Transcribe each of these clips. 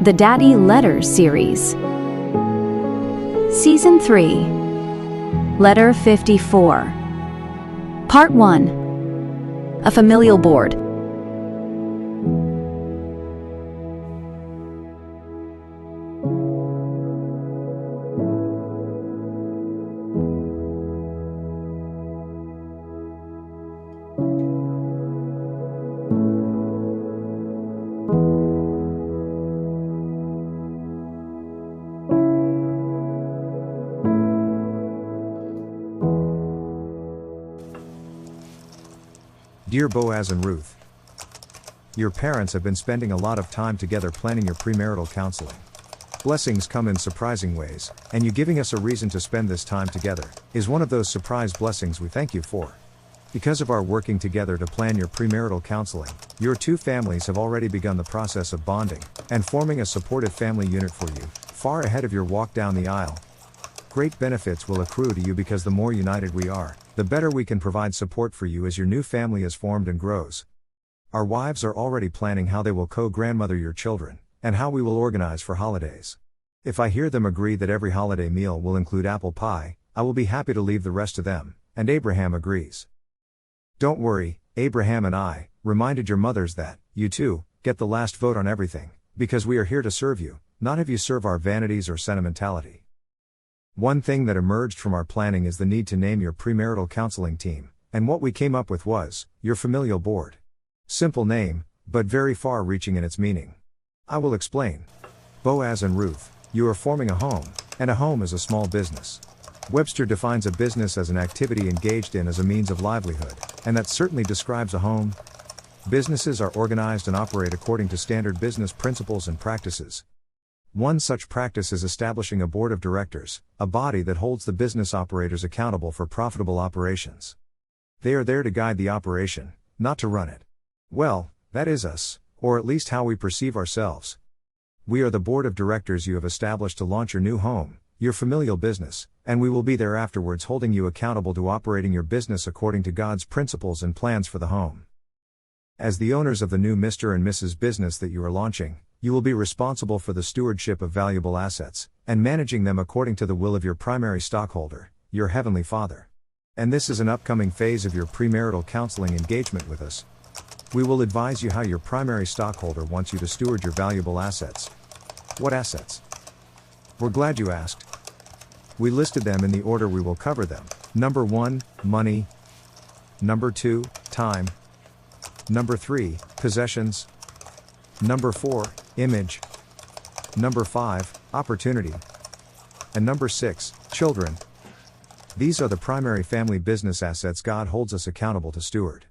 The Daddy Letters Series. Season 3. Letter 54. Part 1. A Familial Board. Dear Boaz and Ruth, your parents have been spending a lot of time together planning your premarital counseling. Blessings come in surprising ways, and you giving us a reason to spend this time together is one of those surprise blessings we thank you for. Because of our working together to plan your premarital counseling, your two families have already begun the process of bonding and forming a supportive family unit for you, far ahead of your walk down the aisle. Great benefits will accrue to you because the more united we are, the better we can provide support for you as your new family is formed and grows. Our wives are already planning how they will co-grandmother your children, and how we will organize for holidays. If I hear them agree that every holiday meal will include apple pie, I will be happy to leave the rest to them, and Abraham agrees. Don't worry, Abraham and I reminded your mothers that, you too, get the last vote on everything, because we are here to serve you, not have you serve our vanities or sentimentality. One thing that emerged from our planning is the need to name your premarital counseling team, and what we came up with was, your Familial Board. Simple name, but very far-reaching in its meaning. I will explain. Boaz and Ruth, you are forming a home, and a home is a small business. Webster defines a business as an activity engaged in as a means of livelihood, and that certainly describes a home. Businesses are organized and operate according to standard business principles and practices. One such practice is establishing a board of directors, a body that holds the business operators accountable for profitable operations. They are there to guide the operation, not to run it. Well, that is us, or at least how we perceive ourselves. We are the board of directors you have established to launch your new home, your familial business, and we will be there afterwards holding you accountable to operating your business according to God's principles and plans for the home. As the owners of the new Mr. and Mrs. business that you are launching, you will be responsible for the stewardship of valuable assets, and managing them according to the will of your primary stockholder, your Heavenly Father. And this is an upcoming phase of your premarital counseling engagement with us. We will advise you how your primary stockholder wants you to steward your valuable assets. What assets? We're glad you asked. We listed them in the order we will cover them. Number 1, money. Number 2, time. Number 3, possessions. Number 4, image. Number 5, opportunity. And number 6, children. These are the primary family business assets God holds us accountable to steward.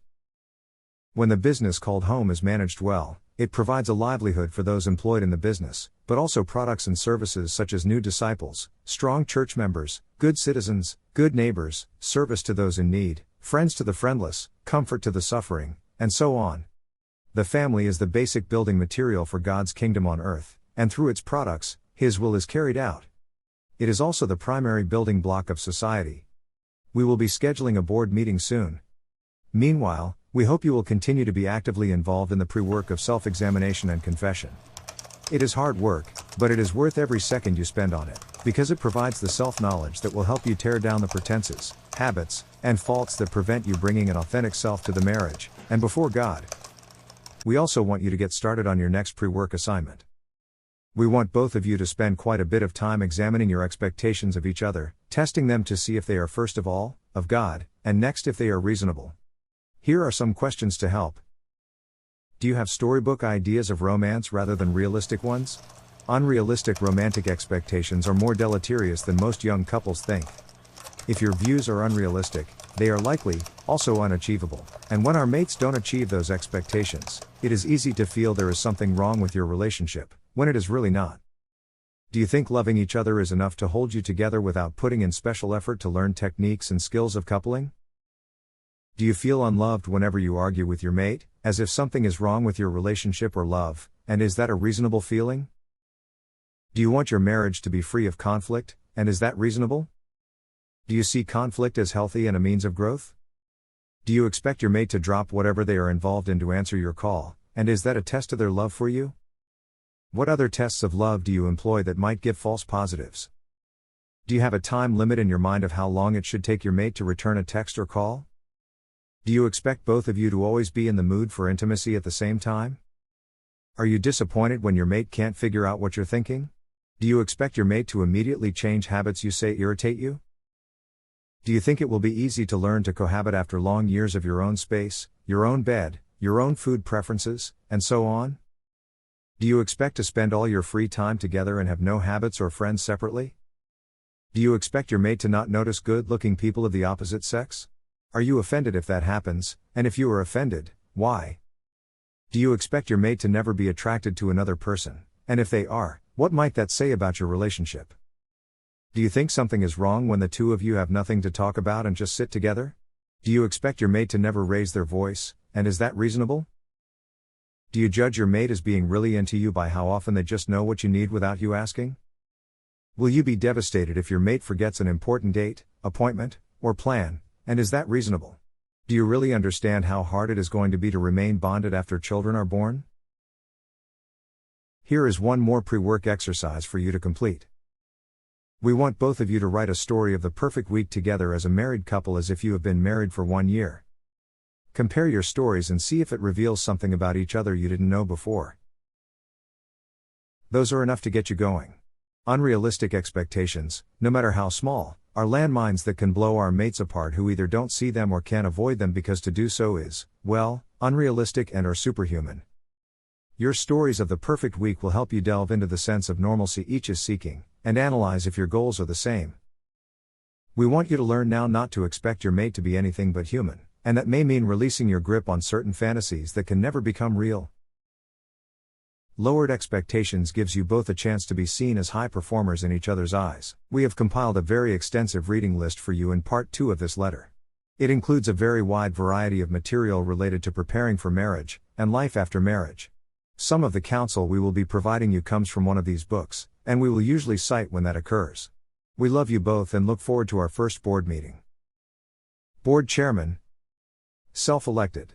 When the business called home is managed well, it provides a livelihood for those employed in the business, but also products and services such as new disciples, strong church members, good citizens, good neighbors, service to those in need, friends to the friendless, comfort to the suffering, and so on. The family is the basic building material for God's kingdom on earth, and through its products, His will is carried out. It is also the primary building block of society. We will be scheduling a board meeting soon. Meanwhile, we hope you will continue to be actively involved in the pre-work of self-examination and confession. It is hard work, but it is worth every second you spend on it, because it provides the self-knowledge that will help you tear down the pretenses, habits, and faults that prevent you bringing an authentic self to the marriage, and before God. We also want you to get started on your next pre-work assignment. We want both of you to spend quite a bit of time examining your expectations of each other, testing them to see if they are first of all, of God, and next if they are reasonable. Here are some questions to help. Do you have storybook ideas of romance rather than realistic ones? Unrealistic romantic expectations are more deleterious than most young couples think. If your views are unrealistic, they are likely also unachievable, and when our mates don't achieve those expectations, it is easy to feel there is something wrong with your relationship, when it is really not. Do you think loving each other is enough to hold you together without putting in special effort to learn techniques and skills of coupling? Do you feel unloved whenever you argue with your mate, as if something is wrong with your relationship or love, and is that a reasonable feeling? Do you want your marriage to be free of conflict, and is that reasonable? Do you see conflict as healthy and a means of growth? Do you expect your mate to drop whatever they are involved in to answer your call, and is that a test of their love for you? What other tests of love do you employ that might give false positives? Do you have a time limit in your mind of how long it should take your mate to return a text or call? Do you expect both of you to always be in the mood for intimacy at the same time? Are you disappointed when your mate can't figure out what you're thinking? Do you expect your mate to immediately change habits you say irritate you? Do you think it will be easy to learn to cohabit after long years of your own space, your own bed, your own food preferences, and so on? Do you expect to spend all your free time together and have no habits or friends separately? Do you expect your mate to not notice good-looking people of the opposite sex? Are you offended if that happens, and if you are offended, why? Do you expect your mate to never be attracted to another person, and if they are, what might that say about your relationship? Do you think something is wrong when the two of you have nothing to talk about and just sit together? Do you expect your mate to never raise their voice, and is that reasonable? Do you judge your mate as being really into you by how often they just know what you need without you asking? Will you be devastated if your mate forgets an important date, appointment, or plan, and is that reasonable? Do you really understand how hard it is going to be to remain bonded after children are born? Here is one more pre-work exercise for you to complete. We want both of you to write a story of the perfect week together as a married couple as if you have been married for 1 year. Compare your stories and see if it reveals something about each other you didn't know before. Those are enough to get you going. Unrealistic expectations, no matter how small, are landmines that can blow our mates apart who either don't see them or can't avoid them because to do so is, well, unrealistic and/or superhuman. Your stories of the perfect week will help you delve into the sense of normalcy each is seeking, and analyze if your goals are the same. We want you to learn now not to expect your mate to be anything but human, and that may mean releasing your grip on certain fantasies that can never become real. Lowered expectations gives you both a chance to be seen as high performers in each other's eyes. We have compiled a very extensive reading list for you in part 2 of this letter. It includes a very wide variety of material related to preparing for marriage, and life after marriage. Some of the counsel we will be providing you comes from one of these books, and we will usually cite when that occurs. We love you both and look forward to our first board meeting. Board Chairman. Self-elected.